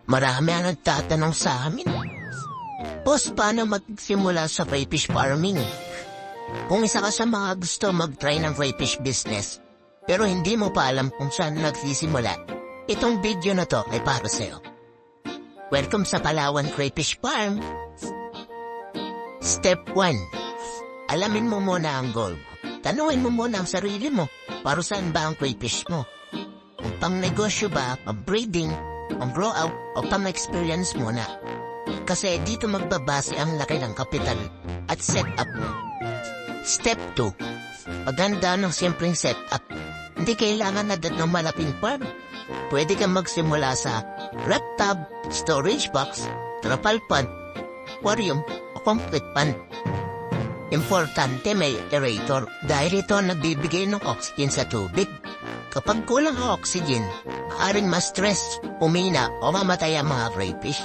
Marami ang nagtatanong sa amin. Boss, paano magsimula sa crayfish farming? Kung isa ka sa mga gusto mag-try ng crayfish business, pero hindi mo pa alam kung saan nagsisimula, itong video na to ay para sa'yo. Welcome sa Palawan Crayfish Farm. Step 1. Alamin mo muna ang goal mo. Tanungin mo muna ang sarili mo, para saan ba ang crayfish mo? Kung pang negosyo ba, pang breeding, pang grow out, o pang experience muna. Kasi dito magbabase ang laki ng kapital at setup mo. Step 2. Maganda ng simpleng setup. Hindi kailangan na ng malaking farm. Pwede kang magsimula sa rep tub, storage box, trapal pond, aquarium, o complete pond. Importante may aerator dahil ito nagbibigay ng oxygen sa tubig. Kapag kulang ang oxygen, maaaring ma-stress, umina o mamatay ang mga crayfish.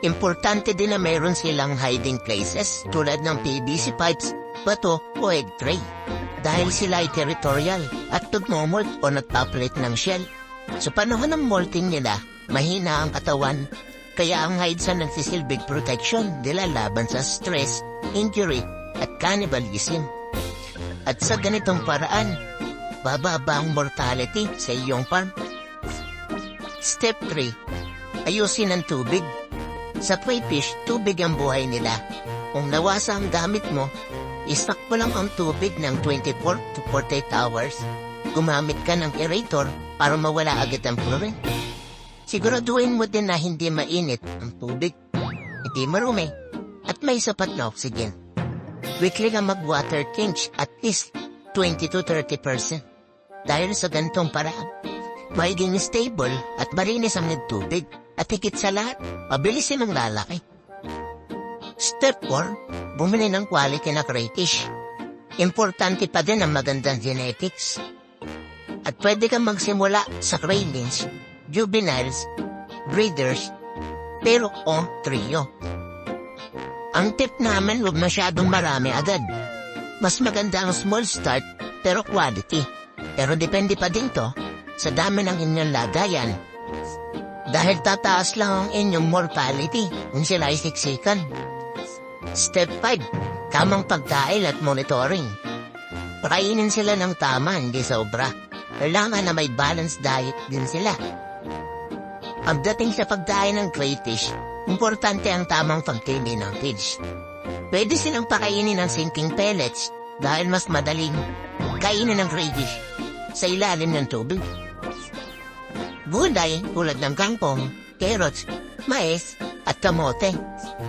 Importante din na mayroon silang hiding places tulad ng PVC pipes, bato o egg tray. Dahil sila ay territorial at nagmomolt o nagpapalit ng shell. Sa panahon ng molting nila, mahina ang katawan, kaya ang hides ang nagsisilbig protection nila laban sa stress, injury, at cannibalism. At sa ganitong paraan, bababa ang mortality sa iyong farm. Step 3. Ayusin ang tubig. Sa crayfish, tubig ang buhay nila. Kung nawasa ang gamit mo, istock mo lang ang tubig ng 24 to 48 hours. Gumamit ka ng aerator para mawala agad ang chlorine. Siguraduhin mo din na hindi mainit ang tubig, hindi marumi, at may sapat na oxygen. Weekly ka mag-water change at least 20 to 30%. Dahil sa ganitong paraan, magiging stable at malinis ang tubig at higit sa lahat, mabilis silang lalaki. Step 4. Bumili ng quality na crayfish. Importante pa din ang magandang genetics. At pwede kang magsimula sa cravings, juveniles, breeders, pero o trio. Ang tip namin, huwag masyadong marami agad. Mas maganda ang small start pero quality. Pero depende pa din to sa dami ng inyong lagayan. Dahil tataas lang ang inyong mortality kung sila ay siksikan. Step 5. Tamang pagkain at monitoring. Pakainin sila ng tama, hindi sobra. Kailangan na may balanced diet din sila. Pagdating sa pagkain ng crayfish, importante ang tamang pagkainin ng feeds. Pwede silang pakainin ng sinking pellets dahil mas madaling kainin ng crayfish sa ilalim ng tubig. Gulay tulad ng kangkong, carrots, mais, at kamote.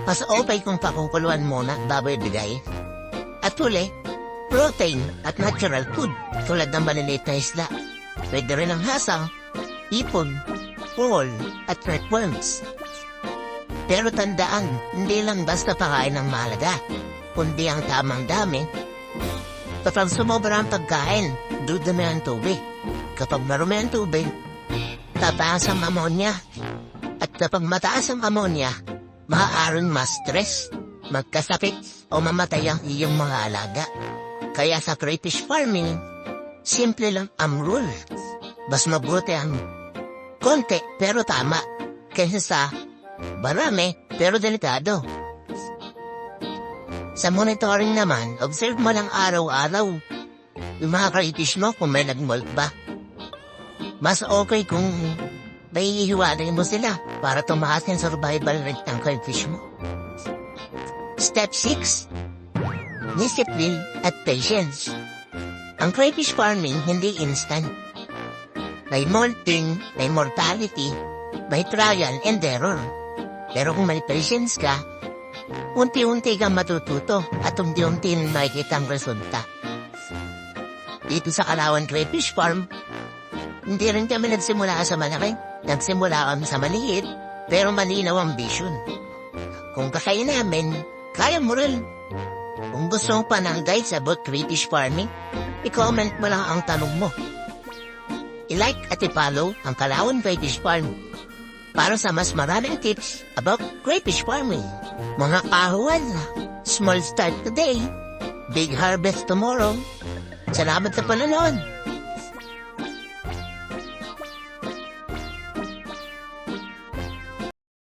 Mas okay kung pakukuluan muna bago ibigay. At huli, protein at natural food tulad ng maliliit na isla. Pwede rin ang hasang, ipon, coral, at earthworms. Pero tandaan, hindi lang basta pakain ang mahalaga, kundi ang tamang dami. Kapag sumobra ang pagkain, dudumi ang tubig. Kapag marumi ang tubig, tataas ang ammonia. At kapag mataas ang ammonia, maaaring ma-stress, magkasakit o mamatay ang iyong mga alaga. Kaya sa crayfish farming, simple lang ang rule. Mas mabuti ang konti pero tama kaysa sa marami pero delikado. Sa monitoring naman, observe mo lang araw-araw yung mga crayfish mo kung may nag-molt ba. Mas okay kung naiihiwalay mo sila para tumaas yung survival rate ng crayfish mo. Step 6. Discipline at patience. Ang crayfish farming hindi instant. May molting, may mortality, may trial and error. Pero kung may patience ka, unti-unti kang matututo at unti-unti makikita ang resulta. Dito sa Palawan Crayfish Farm, hindi rin kami nagsimula sa malaki. Nagsimula kami sa maliit, pero malinaw ang vision. Kung kakain namin, kaya mo rin. Kung gusto mong panangguide sa about crayfish farming, i-comment mo lang ang tanong mo. I-like at i-follow ang Palawan Crayfish Farm para sa mas maraming tips about crayfish farming. Mga kahuan, small start today, big harvest tomorrow. Salamat sa panonood.